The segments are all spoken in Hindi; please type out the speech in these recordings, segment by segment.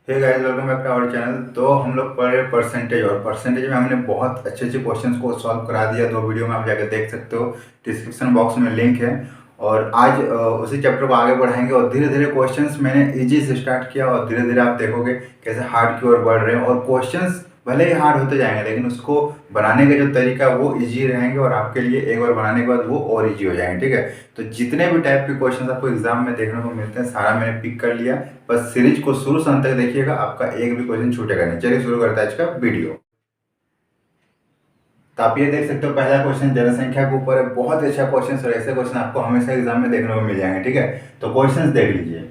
Hey guys, welcome back to our channel. तो हम लोग पढ़ रहे परसेंटेज, और परसेंटेज में हमने बहुत अच्छे अच्छे क्वेश्चंस को सॉल्व करा दिया। दो वीडियो में आप जाकर देख सकते हो, डिस्क्रिप्शन बॉक्स में लिंक है। और आज उसी चैप्टर को आगे बढ़ाएंगे और धीरे धीरे क्वेश्चंस मैंने इजी से स्टार्ट किया और धीरे धीरे आप देखोगे कैसे हार्ड की ओर बढ़ रहे हैं। और क्वेश्चंस भले ही हार्ड होते जाएंगे, लेकिन उसको बनाने का जो तरीका है वो इजी रहेंगे और आपके लिए एक बार बनाने के बाद वो और इजी हो जाएंगे। ठीक है, तो जितने भी टाइप के क्वेश्चन आपको एग्जाम में देखने को मिलते हैं सारा मैंने पिक कर लिया। बस सीरीज को शुरू से अंत तक देखिएगा, आपका एक भी क्वेश्चन छूटेगा नहीं। चलिए शुरू करते हैं आज का वीडियो। तो आप ये देख सकते हो, पहला क्वेश्चन जनसंख्या के ऊपर है। बहुत अच्छा क्वेश्चन है, ऐसे क्वेश्चन आपको हमेशा एग्जाम में देखने को मिल जाएंगे। ठीक है, तो क्वेश्चन देख लीजिए।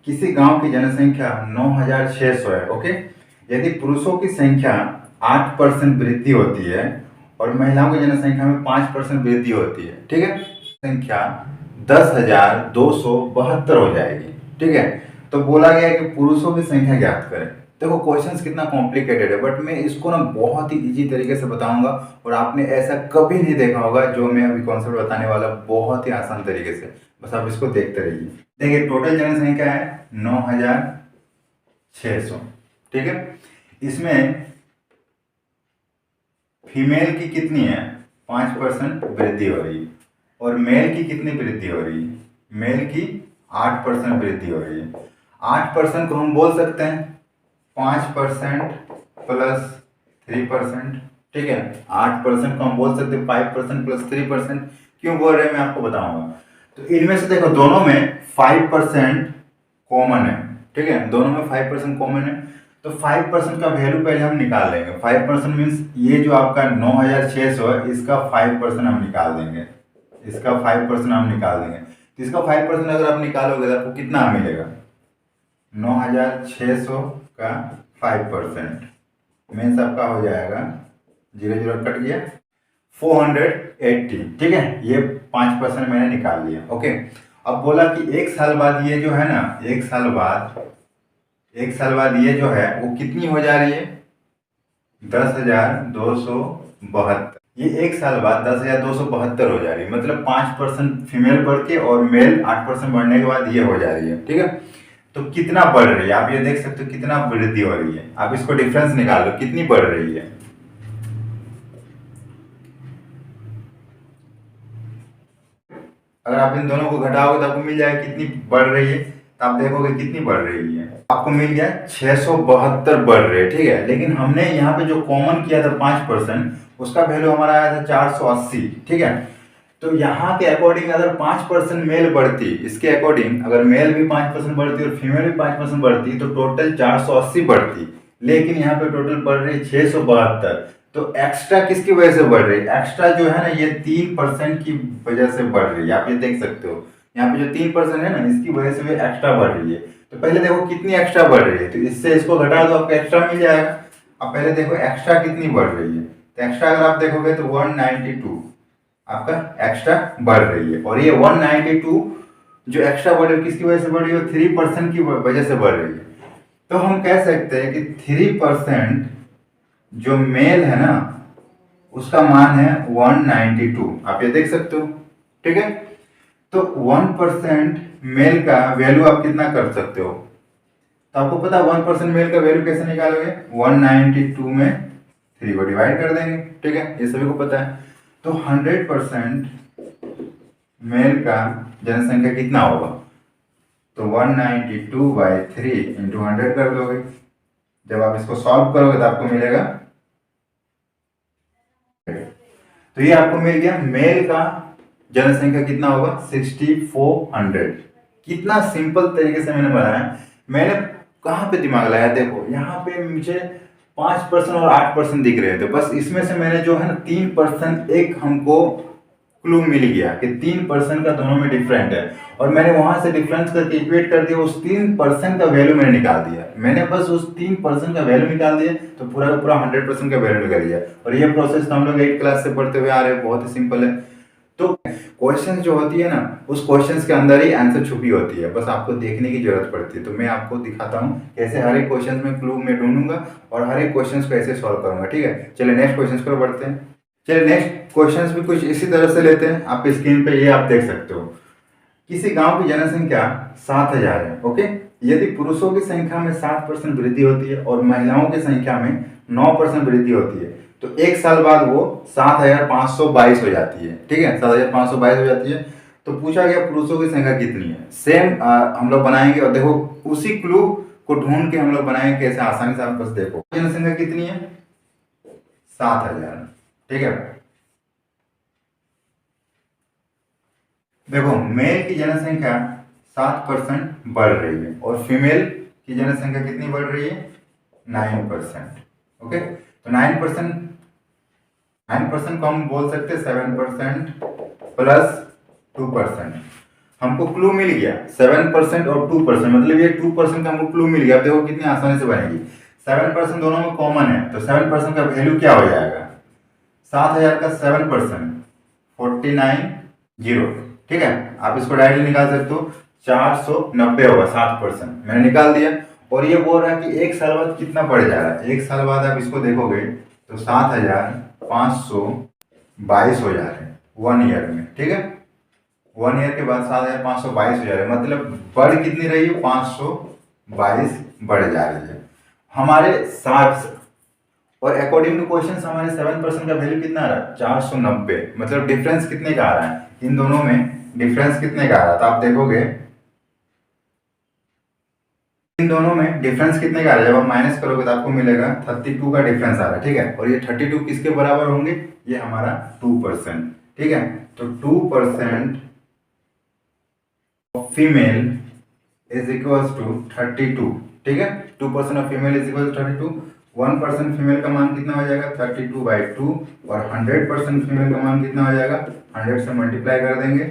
किसी गांव की जनसंख्या 9600 है। ओके, यदि पुरुषों की संख्या 8% वृद्धि होती है और महिलाओं की जनसंख्या में 5% वृद्धि होती है, ठीक है, संख्या 10,272 हो जाएगी। ठीक है, तो बोला गया है कि पुरुषों की संख्या ज्ञात करें। देखो क्वेश्चंस कितना कॉम्प्लिकेटेड है, बट मैं इसको ना बहुत ही इजी तरीके से बताऊंगा और आपने ऐसा कभी नहीं देखा होगा जो मैं अभी कॉन्सेप्ट बताने वाला, बहुत ही आसान तरीके से। बस आप इसको देखते रहिए। देखिए, टोटल जनसंख्या है 9600। ठीक है, इसमें फीमेल की कितनी है? 5% वृद्धि हो रही है। और मेल की कितनी वृद्धि हो रही है? मेल की 8% वृद्धि हो रही है। 8% को हम बोल सकते हैं 5% प्लस 3%। ठीक है, 8% को हम बोल सकते हैं 5% प्लस 3%। क्यों बोल रहे हैं मैं आपको बताऊंगा। तो इनमें से देखो, दोनों में 5% कॉमन है। ठीक है, दोनों में 5% कॉमन है। तो 5% का वैल्यू पहले हम निकाल देंगे। 5% मीन्स ये जो आपका 9600 है, इसका 5% हम निकाल देंगे। इसका 5% हम निकाल देंगे। तो इसका 5% अगर आप निकालोगे तो आपको कितना मिलेगा? 9600 का 5% मीन्स आपका हो जाएगा, 0 कट गया, 480। ठीक है, ये 5% मैंने निकाल लिया। ओके, अब बोला कि एक साल बाद ये जो है ना, एक साल बाद ये जो है वो कितनी हो जा रही है? 10,272। ये एक साल बाद 10,272 हो जा रही है। मतलब 5% फीमेल बढ़ के और मेल 8% बढ़ने के बाद ये हो जा रही है। ठीक है, तो कितना बढ़ रही है आप ये देख सकते हो, कितना वृद्धि हो रही है। आप इसको डिफरेंस निकाल लो, कितनी बढ़ रही है। अगर आप इन दोनों को घटाओगे तो आपको मिल जाएगा कितनी बढ़ रही है। तो आप देखोगे कितनी बढ़ रही है, आपको मिल गया 672 बढ़ रही है। ठीक है, लेकिन हमने यहाँ पे जो कॉमन किया था 5%, उसका वैल्यू हमारा आया था 480। ठीक है, तो यहाँ के अकॉर्डिंग अगर 5% मेल बढ़ती, इसके अकॉर्डिंग अगर मेल भी 5% बढ़ती और फीमेल भी 5% बढ़ती तो टोटल 480 बढ़ती। लेकिन यहाँ पे टोटल बढ़ रही 672। तो एक्स्ट्रा किसकी वजह से बढ़ रही है? एक्स्ट्रा जो है ना, ये 3% की वजह से बढ़ रही है। आप ये देख सकते हो, यहाँ पे जो 3% है ना, इसकी वजह से एक्स्ट्रा बढ़ रही है। तो पहले देखो कितनी एक्स्ट्रा बढ़ रही है, तो इससे इसको घटा दो, आपको एक्स्ट्रा मिल जाएगा। अब पहले देखो एक्स्ट्रा कितनी बढ़ रही है। तो एक्स्ट्रा अगर आप देखोगे तो 192 आपका एक्स्ट्रा बढ़ रही है। और ये 192 जो एक्स्ट्रा बढ़ रही है किसकी वजह से बढ़ रही है? 3% की वजह से बढ़ रही है। तो हम कह सकते हैं कि 3% जो मेल है ना, उसका मान है 192। आप ये देख सकते हो। ठीक है, तो 1% मेल का वैल्यू आप कितना कर सकते हो? तो आपको पता है 1% मेल का वैल्यू कैसे निकालोगे? 192 में 3 को डिवाइड कर देंगे। ठीक है, ये सभी को पता है। तो 100% मेल का जनसंख्या कितना होगा? तो 192/3 इंटू 100 कर दोगे। जब आप इसको सॉल्व करोगे तो आपको मिलेगा, तो ये आपको मिल गया मेल का जनसंख्या कितना होगा? 6400। कितना सिंपल तरीके से मैंने बनाया। मैंने कहाँ पे दिमाग लगाया? देखो यहाँ पे मुझे 5% और 8% दिख रहे थे, बस इसमें से मैंने जो है ना 3% एक हमको क्लू मिल गया कि 3% का दोनों में डिफरेंट है। और मैंने वहां से डिफरेंस करके इक्वेट कर दिया, उस 3% का वैल्यू मैंने निकाल दिया। मैंने बस उस 3% का वैल्यू निकाल दिया तो पूरा का पूरा 100% का वैल्यू निकल गया। और ये प्रोसेस तो हम लोग 8 क्लास से पढ़ते हुए आ रहे हैं, बहुत ही सिंपल है। तो क्वेश्चन जो होती है ना, उस क्वेश्चन के अंदर ही आंसर छुपी होती है, बस आपको देखने की जरूरत पड़ती है। तो मैं आपको दिखाता हूँ कैसे हर एक क्वेश्चन में क्लू में ढूंढूंगा और हर एक क्वेश्चन को ऐसे सॉल्व करूंगा। ठीक है, चलिए नेक्स्ट क्वेश्चन पर बढ़ते हैं। चलिए नेक्स्ट क्वेश्चंस भी कुछ इसी तरह से लेते हैं। आप स्क्रीन पे ये आप देख सकते हो, किसी गांव की जनसंख्या 7000 है। ओके, यदि पुरुषों की संख्या में 7% वृद्धि होती है और महिलाओं की संख्या में 9% वृद्धि होती है तो एक साल बाद वो 7,522 हो जाती है। ठीक है, 7,522 हो जाती है। तो पूछा गया पुरुषों की संख्या कितनी है। सेम हम लोग बनाएंगे और देखो उसी क्लू को ढूंढ के हम लोग बनाएंगे कैसे आसानी से। आप बस देखो जनसंख्या कितनी है, 7,000। ठीक है, देखो मेल की जनसंख्या 7% बढ़ रही है और फीमेल की जनसंख्या कितनी बढ़ रही है, 9%। ओके, तो 9% को हम बोल सकते हैं 7% प्लस 2%। हमको क्लू मिल गया 7% और 2%, मतलब ये 2% का हमको क्लू मिल गया। अब देखो कितनी आसानी से बनेगी। 7% दोनों में कॉमन है तो 7% का वैल्यू क्या हो जाएगा, 7,000 का 7% 49,000। ठीक है, आप इसको डायरेक्टली निकाल सकते हो, 490 होगा 7%। मैंने निकाल दिया। और ये बोल रहा है कि एक साल बाद कितना बढ़ जा रहा है। एक साल बाद आप इसको देखोगे तो 7,522 हो जा रहे हैं 1 ईयर में। ठीक है, 1 ईयर के बाद 7,522 हो जा रहे हैं, मतलब बढ़ कितनी रही है, 522 बढ़ जा रही है हमारे 60। और अकॉर्डिंग टू क्वेश्चन हमारे 7% का वैल्यू कितना आ रहा है, 490। मतलब डिफरेंस कितने का आ रहा है, इन दोनों में डिफरेंस कितने का आ रहा है। तो आप देखोगे इन दोनों में डिफरेंस कितने का आ रहा है, जब आप माइनस करोगे तो आपको मिलेगा 32 का डिफरेंस आ रहा है। ठीक है, और ये 32 किसके बराबर होंगे, ये हमारा 2%। ठीक है, तो 2% of female is equal to 32। ठीक है, 2% of female is equal to 32। 1% female का मान कितना हो जाएगा, 32/2। और 100% फीमेल का मान कितना हो जाएगा, 100 से मल्टीप्लाई कर देंगे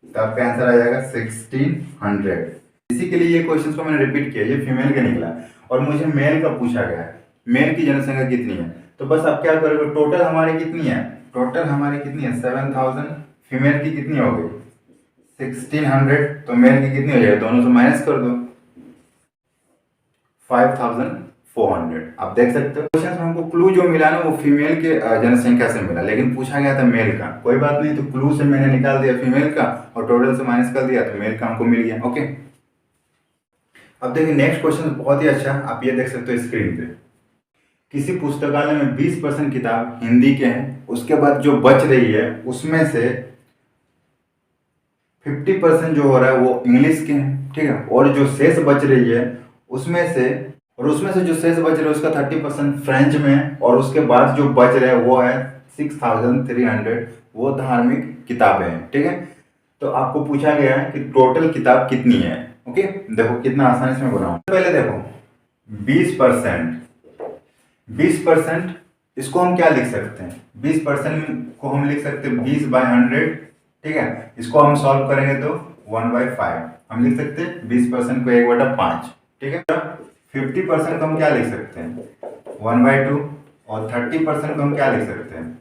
तो आपका आंसर आ जाएगा 1600। इसी के लिए ये क्वेश्चन को मैंने रिपीट किया, ये फीमेल का निकला और मुझे मेल का पूछा गया है, मेल की जनसंख्या कितनी है। तो बस आप क्या करोगे, टोटल हमारी कितनी है, टोटल हमारी कितनी है 7000। फीमेल की कितनी हो गई 1600, तो मेल की कितनी हो जाएगी, दोनों से माइनस कर दो 5400। आप देख सकते हो क्वेश्चन में हमको क्लू जो मिला ना वो फीमेल के जनसंख्या से मिला, लेकिन पूछा गया था मेल का। कोई बात नहीं, तो क्लू से मैंने निकाल दिया फीमेल का और टोटल से माइनस कर दिया तो मेल का हमको मिल गया। ओके, अब देखिए नेक्स्ट क्वेश्चन बहुत ही अच्छा, आप ये देख सकते हो स्क्रीन पे। किसी पुस्तकालय में 20% किताब हिंदी के हैं, उसके बाद जो बच रही है उसमें से 50% जो हो रहा है वो इंग्लिश के हैं। ठीक है, और जो शेष बच रही है उसमें से जो शेष बच रहे हैं उसका 30% फ्रेंच में है, और उसके बाद जो बच रहे हैं वो है 6300, वो धार्मिक किताबें हैं। ठीक है, तो आपको पूछा गया है कि टोटल किताब कितनी है। ओके, देखो कितना आसानी से मैं बनाऊं। पहले देखो 20%, इसको हम क्या लिख सकते हैं, 20% को हम लिख सकते हैं 20/100। ठीक है, इसको हम सॉल्व करेंगे तो 1/5 हम लिख सकते हैं, 20% को 1/5। ठीक है, 50% को हम क्या लिख सकते हैं 1/2, और 30% को हम क्या लिख सकते हैं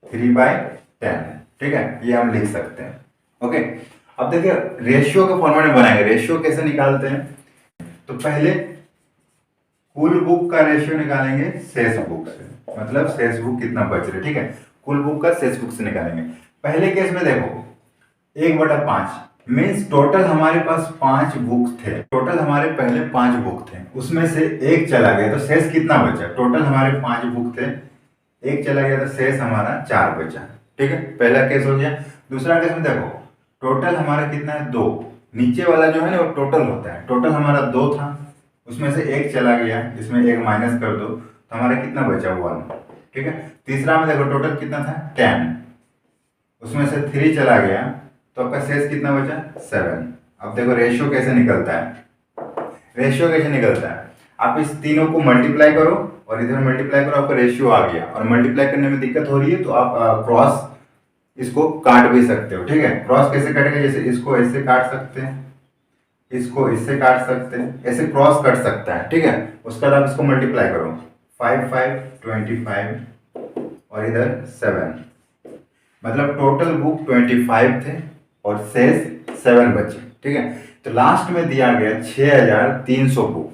3/10। ठीक है, ये हम लिख सकते हैं। ओके, अब देखिए रेशियो के फॉर्मेट में बनाएंगे। रेशियो कैसे निकालते हैं, तो पहले कुल बुक का रेशियो निकालेंगे शेष बुक से, मतलब शेष बुक कितना बच रहे। ठीक है, कुल बुक का शेष बुक से निकालेंगे। पहले केस में देखो 1/5 मीन्स टोटल हमारे पास 5 बुक थे, टोटल हमारे पहले 5 बुक थे, उसमें से एक चला गया तो शेष कितना बचा। टोटल हमारे 5 बुक थे, एक चला गया तो शेष हमारा 4 बचा। ठीक है, पहला केस हो गया। दूसरा केस में देखो टोटल हमारा कितना है 2, नीचे वाला जो है ना वो टोटल होता है, टोटल हमारा 2 था, उसमें से एक चला गया, इसमें एक माइनस कर दो तो हमारा कितना बचा 1। ठीक है, तीसरा में देखो टोटल कितना था 10, उसमें से 3 चला गया तो आपका शेष कितना बचा 7। अब देखो रेशियो कैसे निकलता है, रेशियो कैसे निकलता है, आप इस तीनों को मल्टीप्लाई करो और इधर मल्टीप्लाई करो, आपका रेशियो आ गया। और मल्टीप्लाई करने में दिक्कत हो रही है तो आप क्रॉस इसको काट भी सकते हो। ठीक है, क्रॉस कैसे कटेगा, जैसे इसको ऐसे काट सकते हैं, इसको इससे काट सकते हैं, ऐसे क्रॉस कट सकता है। ठीक है, उसके बाद आप इसको मल्टीप्लाई करो 5 5 25 और इधर 7, मतलब टोटल बुक 25 थे और शेष 7 बचे। ठीक है, तो लास्ट में दिया गया 6300 बुक,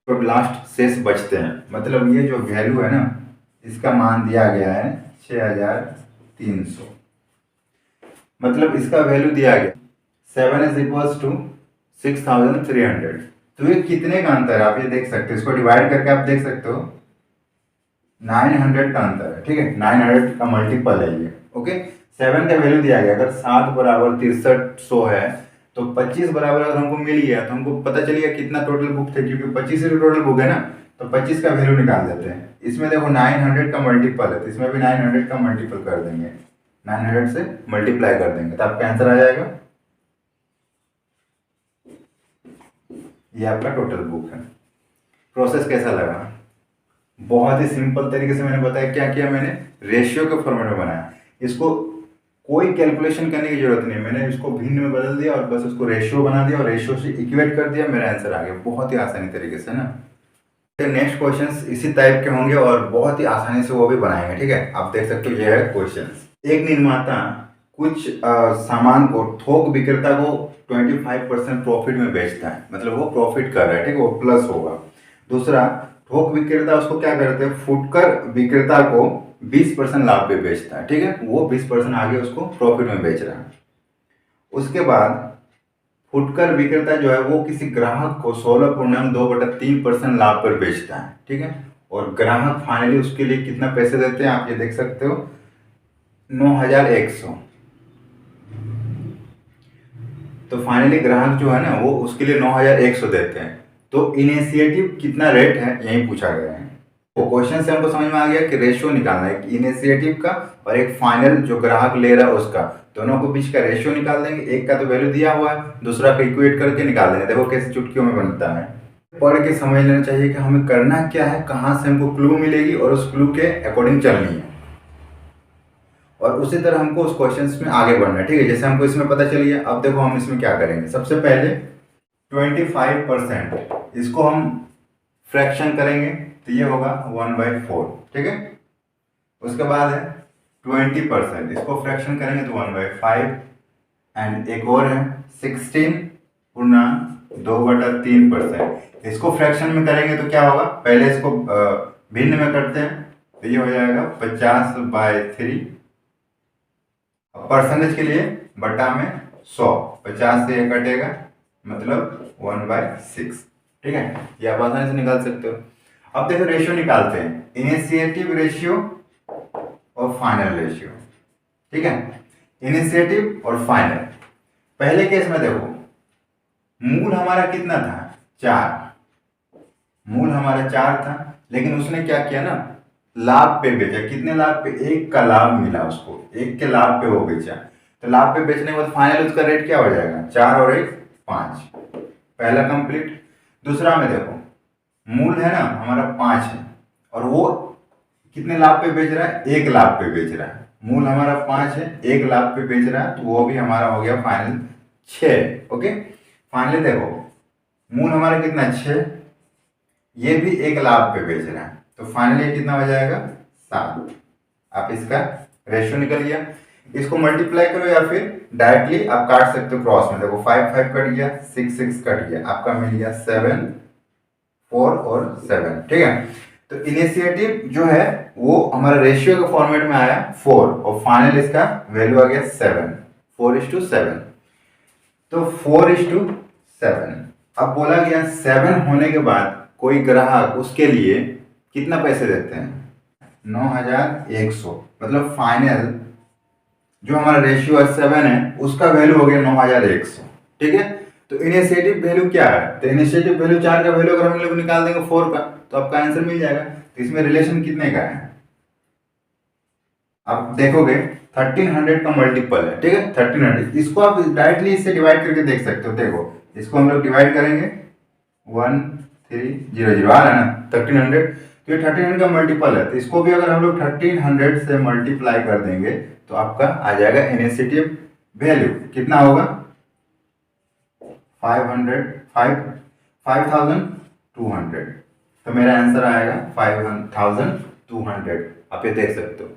तो लास्ट शेष बचते हैं, मतलब ये जो वैल्यू है ना इसका मान दिया गया है 6300, मतलब इसका वैल्यू दिया गया 7 इज इक्वल्स टू 6300। तो ये कितने का अंतर है आप ये देख सकते हो, इसको डिवाइड करके आप देख सकते हो 900 का अंतर है, ठीक है, 900 का मल्टीपल है ये। ओके, 7 का वैल्यू दिया गया, अगर 7 बराबर 6300 है तो 25 बराबर अगर हमको मिल गया तो हमको पता चल गया कितना टोटल बुक थे, क्योंकि 25 से टोटल बुक है ना, तो 25 का वैल्यू निकाल देते हैं। इसमें देखो 900 का मल्टीपल है तो इसमें भी 900 का मल्टीपल कर देंगे, 900 से मल्टीप्लाई कर देंगे तो आपका आंसर आ जाएगा। ये आपका टोटल बुक है। प्रोसेस कैसा लगा? बहुत ही सिंपल तरीके से मैंने बताया। क्या किया मैंने? रेशियो के फॉर्मेट में बनाया। इसको कोई कैलकुलेशन करने की जरूरत नहीं, मैंने इसको भिन्न में बदल दिया और बस उसको रेशियो बना दिया और रेशियो से इक्वेट कर दिया, मेरा आंसर आ गया। बहुत ही आसानी तरीके से ना। नेक्स्ट क्वेश्चंस इसी टाइप के होंगे और बहुत ही आसानी से वो भी बनाएंगे, ठीक है। आप देख सकते हो ये है क्वेश्चंस। एक निर्माता कुछ सामान को थोक विक्रेता को 25% प्रॉफिट में बेचता है, मतलब वो प्रॉफिट कर रहा है, ठीक है, वो प्लस होगा। दूसरा, थोक विक्रेता उसको क्या करते हैं, फुटकर विक्रेता को 20% लाभ पे बेचता है, ठीक है, वो 20% आगे उसको प्रॉफिट में बेच रहा है। उसके बाद फुटकर विक्रेता जो है वो किसी ग्राहक को 16.2/3% लाभ पर बेचता है, ठीक है, और ग्राहक फाइनली उसके लिए कितना पैसे देते हैं आप ये देख सकते हो, 9100। तो फाइनली ग्राहक जो है ना वो उसके लिए 9100 देते हैं। तो इनिशिएटिव कितना रेट है यही पूछा गया है। तो क्वेश्चन से हमको समझ में आ गया कि रेशियो निकालना है, इनिशिएटिव का और एक फाइनल जो ग्राहक ले रहा है उसका, दोनों को बीच का रेशियो निकाल देंगे। एक का तो वैल्यू दिया हुआ है, दूसरा को इक्वेट करके निकाल देंगे। देखो कैसे चुटकियों में बनता है। पढ़ के समझ लेना चाहिए कि हमें करना क्या है, कहाँ से हमको क्लू मिलेगी और उस क्लू के अकॉर्डिंग चलनी है, और उसी तरह हमको उस क्वेश्चन में आगे बढ़ना है, ठीक है। जैसे हमको इसमें पता चल गया, अब देखो हम इसमें क्या करेंगे। सबसे पहले 25% इसको हम फ्रैक्शन करेंगे तो ये होगा 1/4, ठीक है। उसके बाद है 20%, इसको फ्रैक्शन करेंगे तो 1/5, एंड एक और है 16.2/3%, इसको फ्रैक्शन में करेंगे तो क्या होगा, पहले इसको भिन्न में करते हैं तो ये हो जाएगा 50/3, परसेंटेज के लिए बटा में 100, 50 से ये कटेगा मतलब 1/6, ठीक है। ये आप आसानी से निकाल सकते हो। अब देखो रेशियो निकालते हैं, इनिशिएटिव रेशियो और फाइनल रेशियो, ठीक है, इनिशिएटिव और फाइनल। पहले केस में देखो मूल हमारा कितना था, 4, मूल हमारा 4 था, लेकिन उसने क्या किया ना, लाभ पे बेचा। कितने लाभ पे? 1 का लाभ मिला उसको, 1 के लाभ पे वो बेचा। तो लाभ पे बेचने के बाद फाइनल उसका रेट क्या हो जाएगा, 4 और 1 5, पहला कंप्लीट। दूसरा में देखो मूल है ना हमारा 5 है और वो कितने लाभ पे बेच रहा है, 1 लाभ पे बेच रहा है। मूल हमारा 5 है, 1 लाभ पे बेच रहा है, तो वो भी हमारा हो गया फाइनल 6। ओके, फाइनली देखो मूल हमारा कितना 6, ये भी 1 लाभ पे बेच रहा है, तो फाइनली कितना हो जाएगा 7। आप इसका रेशियो निकल गया। इसको मल्टीप्लाई करो या फिर डायरेक्टली आप काट सकते हो क्रॉस में। देखो 5 5 कट गया, 6 6 कट गया, आपका मिल गया 7 4 और 7, ठीक है। तो इनिशिएटिव जो है वो हमारा रेशियो के फॉर्मेट में आया 4 और फाइनल इसका वैल्यू आ गया 7, 4:7। तो 4:7। अब बोला गया 7 होने के बाद कोई ग्राहक उसके लिए कितना पैसे देते हैं, 9100, मतलब फाइनल जो हमारा रेशियो 7 है उसका वैल्यू हो गया 9100, ठीक है। तो इनिशिएटिव वैल्यू क्या है, तो इनिशिएटिव वैल्यू 4 का वैल्यू अगर हम लोग निकाल देंगे 4 का तो आपका आंसर मिल जाएगा। तो इसमें रिलेशन कितने का है आप देखोगे 1300 का मल्टीपल है, ठीक है, 1300। इसको आप डायरेक्टली इससे डिवाइड करके देख सकते हो। देखो इसको हम लोग डिवाइड करेंगे 1300 आ रहा है ना 1300, तो ये 1300 का मल्टीपल है, तो इसको भी अगर हम लोग 1300 से मल्टीप्लाई कर देंगे तो आपका आ जाएगा इनिशिएटिव वैल्यू कितना होगा 5200। तो मेरा आंसर आएगा 5200। आप ये देख सकते हो।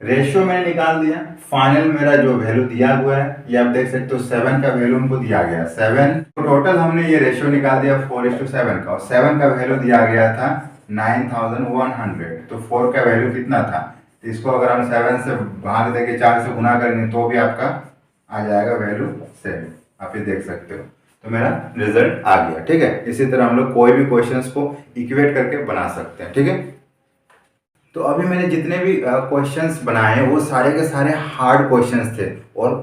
रेशियो मैंने निकाल दिया, फाइनल मेरा जो वैल्यू दिया हुआ है ये आप देख सकते हो 7 का वैल्यू हमको दिया गया 7। तो टोटल हमने ये रेशियो निकाल दिया 4:7 का, और 7 का वैल्यू दिया गया था 9100। तो 4 का वैल्यू कितना था, तो इसको अगर हम 7 से भाग देके 4 से गुना करेंगे तो भी आपका आ जाएगा वैल्यू 7। आप ये देख सकते हो। तो मेरा रिजल्ट आ गया, ठीक है। इसी तरह हम लोग कोई भी क्वेश्चंस को इक्वेट करके बना सकते हैं, ठीक है। तो अभी मैंने जितने भी क्वेश्चंस बनाए हैं वो सारे के सारे हार्ड क्वेश्चंस थे और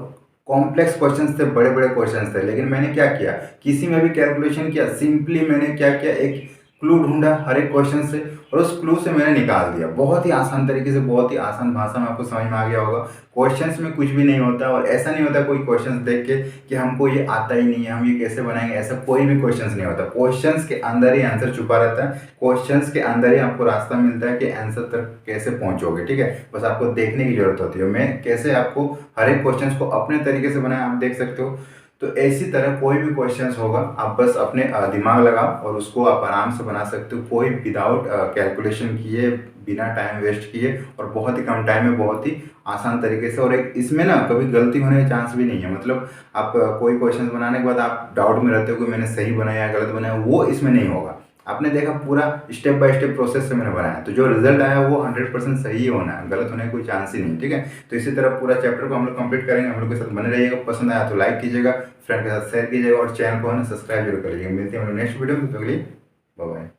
कॉम्प्लेक्स क्वेश्चंस थे, बड़े बड़े क्वेश्चंस थे। लेकिन मैंने क्या किया, किसी में भी कैलकुलेशन किया, सिंपली मैंने क्या किया, एक क्लू ढूंढा हर एक क्वेश्चन से और उस क्लू से मैंने निकाल दिया। बहुत ही आसान तरीके से, बहुत ही आसान भाषा में आपको समझ में आ गया होगा। क्वेश्चंस में कुछ भी नहीं होता और ऐसा नहीं होता कोई क्वेश्चंस देख के कि हमको ये आता ही नहीं है, हम ये कैसे बनाएंगे, ऐसा कोई भी क्वेश्चंस नहीं होता। क्वेश्चंस के अंदर ही आंसर छुपा रहता है, क्वेश्चंस के अंदर ही आपको रास्ता मिलता है कि आंसर तक कैसे पहुंचोगे, ठीक है। बस आपको देखने की जरूरत होती है मैं कैसे आपको हर एक क्वेश्चंस को अपने तरीके से बनाया, आप देख सकते हो। तो इसी तरह कोई भी क्वेश्चंस होगा, आप बस अपने दिमाग लगाओ और उसको आप आराम से बना सकते हो, कोई विदाउट कैलकुलेशन किए, बिना टाइम वेस्ट किए और बहुत ही कम टाइम में बहुत ही आसान तरीके से। और एक इसमें ना कभी गलती होने का चांस भी नहीं है। मतलब आप कोई क्वेश्चन बनाने के बाद आप डाउट में रहते हो कि मैंने सही बनाया या गलत बनाया, वो इसमें नहीं होगा। आपने देखा पूरा स्टेप बाय स्टेप प्रोसेस से मैंने बनाया, तो जो रिजल्ट आया वो 100% सही ही होना है, गलत होने का कोई चांस ही नहीं, ठीक है। तो इसी तरह पूरा चैप्टर को हम लोग कंप्लीट करेंगे, हम लोग के साथ बने रहिएगा। पसंद आया तो लाइक कीजिएगा, फ्रेंड के साथ शेयर कीजिएगा और चैनल को है ना सब्सक्राइब जरूर करिएगा। मिलते हैं हम लोग नेक्स्ट वीडियो में, तो अगली बाय बाय।